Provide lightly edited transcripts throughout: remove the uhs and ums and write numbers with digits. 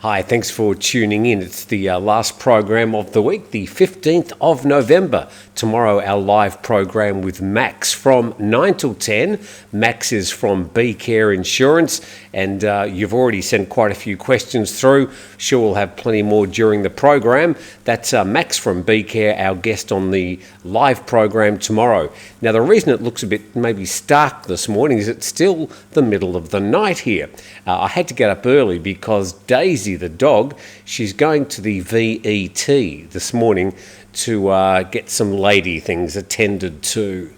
Hi, thanks for tuning in. It's the last program of the week, the 15th of November. Tomorrow, our live program with Max from 9 till 10. Max is from B Care Insurance, and you've already sent quite a few questions through. Sure, we'll have plenty more during the program. That's Max from B Care, our guest on the live program tomorrow. Now, the reason it looks a bit maybe stark this morning is it's still the middle of the night here. I had to get up early because Daisy, the dog, she's going to the VET this morning to get some lady things attended to.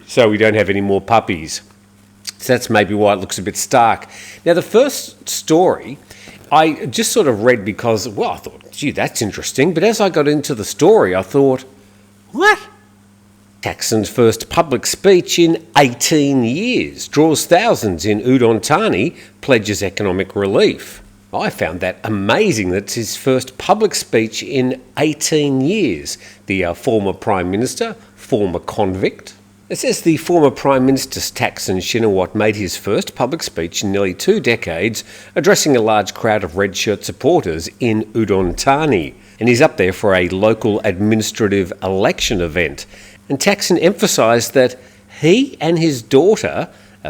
So we don't have any more puppies. So that's maybe why it looks a bit stark. Now, the first story I just sort of read because, well, I thought, gee, that's interesting. But as I got into the story, I thought, what? Thaksin's first public speech in 18 years draws thousands in Udon Thani, pledges economic relief. I found that amazing. That's his first public speech in 18 years. The former Prime Minister, former convict. It says the former Prime Minister Thaksin Sinawatra made his first public speech in nearly 2 decades, addressing a large crowd of red shirt supporters in Udon Thani. And he's up there for a local administrative election event. And Thaksin emphasised that he and his daughter,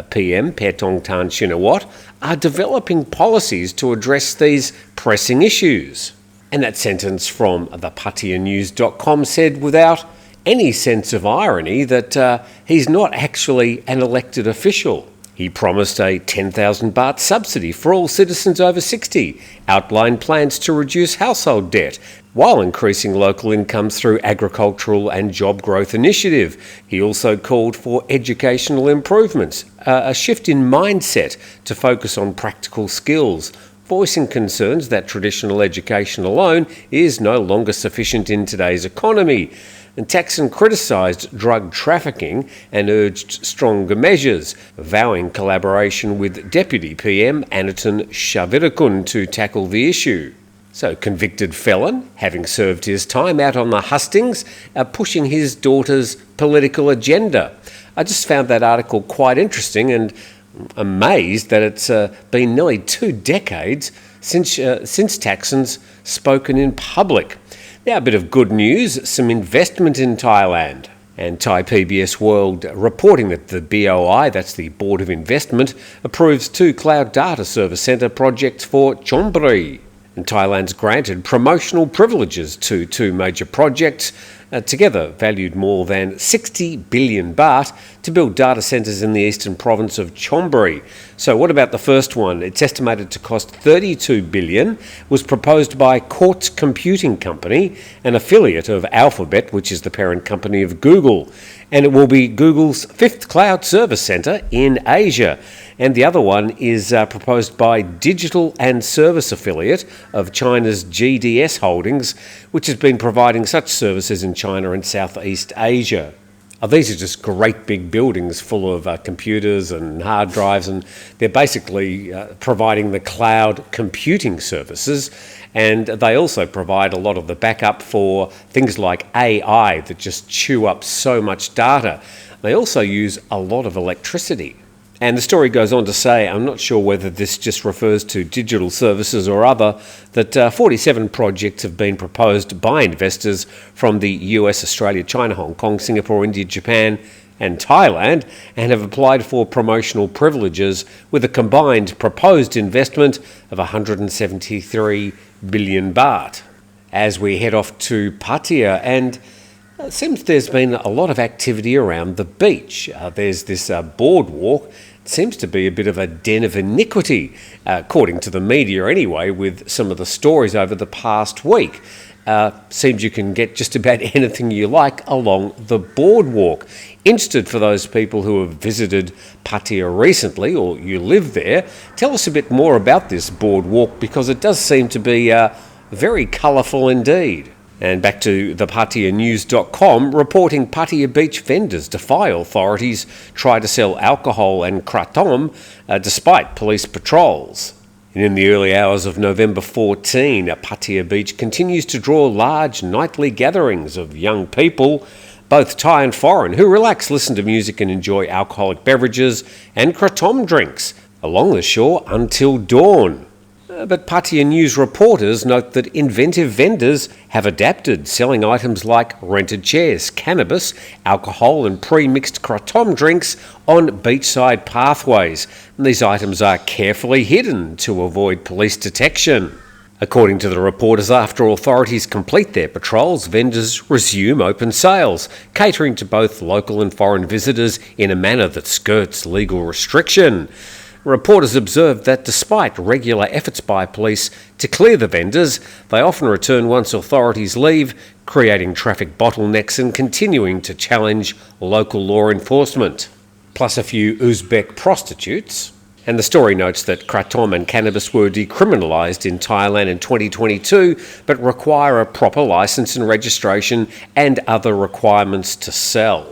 PM Pattaya Sinawatra, are developing policies to address these pressing issues. And that sentence from the PattayaNews.com said without any sense of irony that he's not actually an elected official. He promised a 10,000 baht subsidy for all citizens over 60, outlined plans to reduce household debt, while increasing local incomes through agricultural and job growth initiative. He also called for educational improvements, a shift in mindset to focus on practical skills, voicing concerns that traditional education alone is no longer sufficient in today's economy. And Thaksin criticised drug trafficking and urged stronger measures, vowing collaboration with Deputy PM Aniton Shavirakun to tackle the issue. So, convicted felon, having served his time out on the hustings, pushing his daughter's political agenda. I just found that article quite interesting and amazed that it's been nearly 2 decades since Thaksin's spoken in public. Now, a bit of good news, some investment in Thailand. And Thai PBS World reporting that the BOI, that's the Board of Investment, approves 2 cloud data service centre projects for Chonburi. And Thailand's granted promotional privileges to 2 major projects, together valued more than 60 billion baht, to build data centres in the eastern province of Chonburi. So what about the first one? It's estimated to cost 32 billion, was proposed by Quartz Computing Company, an affiliate of Alphabet, which is the parent company of Google. And it will be Google's 5th cloud service centre in Asia. And the other one is proposed by Digital and Service Affiliate of China's GDS Holdings, which has been providing such services in China and Southeast Asia. These are just great big buildings full of computers and hard drives, and they're basically providing the cloud computing services, and they also provide a lot of the backup for things like AI that just chew up so much data. They also use a lot of electricity. And the story goes on to say, I'm not sure whether this just refers to digital services or other, that 47 projects have been proposed by investors from the US, Australia, China, Hong Kong, Singapore, India, Japan and Thailand, and have applied for promotional privileges with a combined proposed investment of 173 billion baht. As we head off to Pattaya, and it seems there's been a lot of activity around the beach. There's this boardwalk. It seems to be a bit of a den of iniquity, according to the media anyway, with some of the stories over the past week. Seems you can get just about anything you like along the boardwalk. Interested for those people who have visited Pattaya recently, or you live there, tell us a bit more about this boardwalk, because it does seem to be very colourful indeed. And back to the PattayaNews.com, reporting Pattaya beach vendors defy authorities, try to sell alcohol and kratom despite police patrols. And in the early hours of November 14, Pattaya Beach continues to draw large nightly gatherings of young people, both Thai and foreign, who relax, listen to music and enjoy alcoholic beverages and kratom drinks along the shore until dawn. But Pattaya News reporters note that inventive vendors have adapted, selling items like rented chairs, cannabis, alcohol and pre-mixed kratom drinks on beachside pathways. And these items are carefully hidden to avoid police detection. According to the reporters, after authorities complete their patrols, vendors resume open sales, catering to both local and foreign visitors in a manner that skirts legal restriction. Reporters observed that despite regular efforts by police to clear the vendors, they often return once authorities leave, creating traffic bottlenecks and continuing to challenge local law enforcement. Plus a few Uzbek prostitutes. And the story notes that kratom and cannabis were decriminalised in Thailand in 2022, but require a proper licence and registration and other requirements to sell.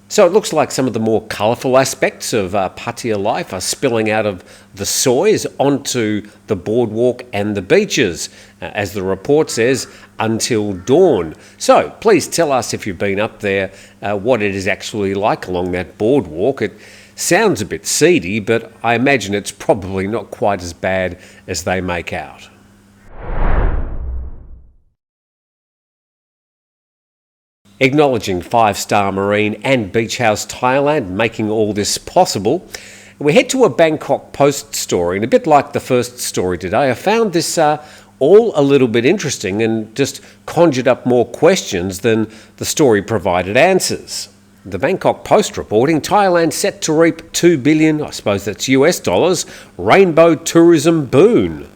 So it looks like some of the more colourful aspects of Pattaya life are spilling out of the sois onto the boardwalk and the beaches, as the report says, until dawn. So please tell us if you've been up there, what it is actually like along that boardwalk. It sounds a bit seedy, but I imagine it's probably not quite as bad as they make out. Acknowledging 5-Star Marine and Beach House Thailand making all this possible, we head to a Bangkok Post story, and a bit like the first story today, I found this all a little bit interesting and just conjured up more questions than the story provided answers. The Bangkok Post reporting Thailand set to reap 2 billion, I suppose that's US dollars, rainbow tourism boon.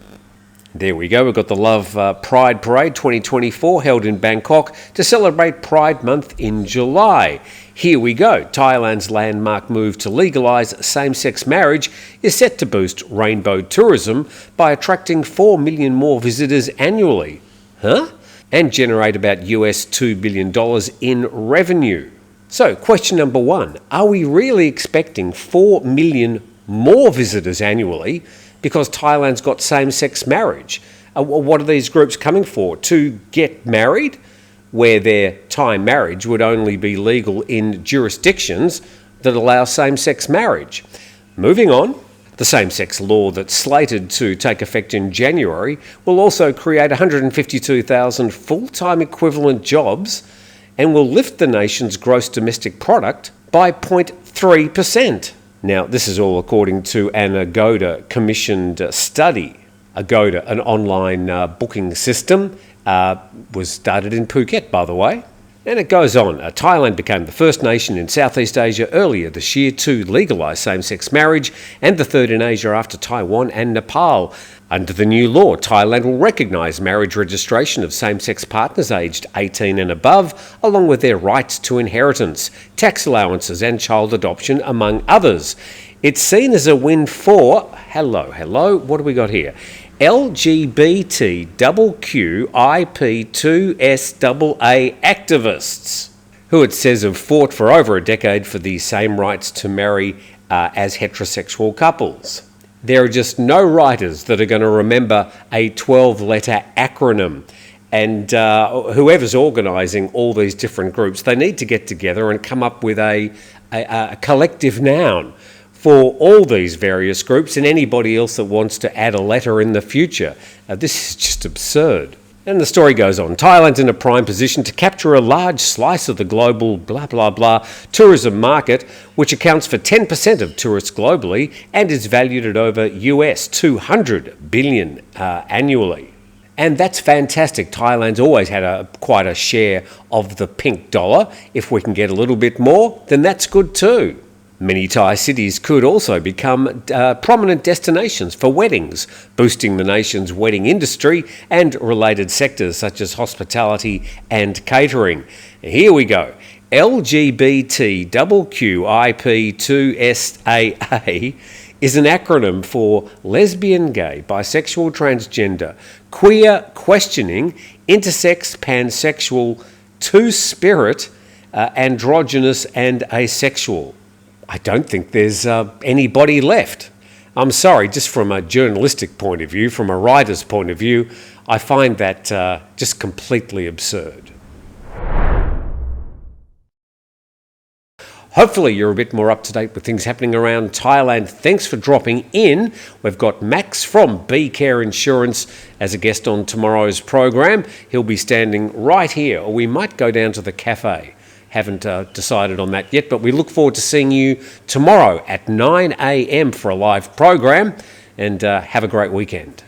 There we go, we've got the Love Pride Parade 2024 held in Bangkok to celebrate Pride Month in July. Here we go, Thailand's landmark move to legalise same-sex marriage is set to boost rainbow tourism by attracting 4 million more visitors annually. And generate about US $2 billion in revenue. So, question number 1, are we really expecting 4 million more visitors annually because Thailand's got same-sex marriage? What are these groups coming for? To get married, where their Thai marriage would only be legal in jurisdictions that allow same-sex marriage. Moving on, the same-sex law that's slated to take effect in January will also create 152,000 full-time equivalent jobs and will lift the nation's gross domestic product by 0.3%. Now, this is all according to an Agoda commissioned study. Agoda, an online booking system, was started in Phuket, by the way. And it goes on. Thailand became the first nation in Southeast Asia earlier this year to legalise same-sex marriage, and the third in Asia after Taiwan and Nepal. Under the new law, Thailand will recognise marriage registration of same-sex partners aged 18 and above, along with their rights to inheritance, tax allowances and child adoption, among others. It's seen as a win for, what do we got here? LGBTQIP2SAA activists, who it says have fought for over a decade for the same rights to marry as heterosexual couples. There are just no writers that are going to remember a 12-letter acronym. And whoever's organising all these different groups, they need to get together and come up with a collective noun for all these various groups and anybody else that wants to add a letter in the future. This is just absurd. And the story goes on. Thailand's in a prime position to capture a large slice of the global tourism market, which accounts for 10% of tourists globally and is valued at over US $200 billion annually. And that's fantastic. Thailand's always had quite a share of the pink dollar. If we can get a little bit more, then that's good too. Many Thai cities could also become prominent destinations for weddings, boosting the nation's wedding industry and related sectors such as hospitality and catering. Here we go. LGBTQIP2SAA is an acronym for lesbian, gay, bisexual, transgender, queer, questioning, intersex, pansexual, two-spirit, androgynous and asexual. I don't think there's anybody left. I'm sorry, just from a journalistic point of view, from a writer's point of view, I find that just completely absurd. Hopefully you're a bit more up to date with things happening around Thailand. Thanks for dropping in. We've got Max from B Care Insurance as a guest on tomorrow's program. He'll be standing right here, or we might go down to the cafe. Haven't decided on that yet, but we look forward to seeing you tomorrow at 9 a.m. for a live program, and have a great weekend.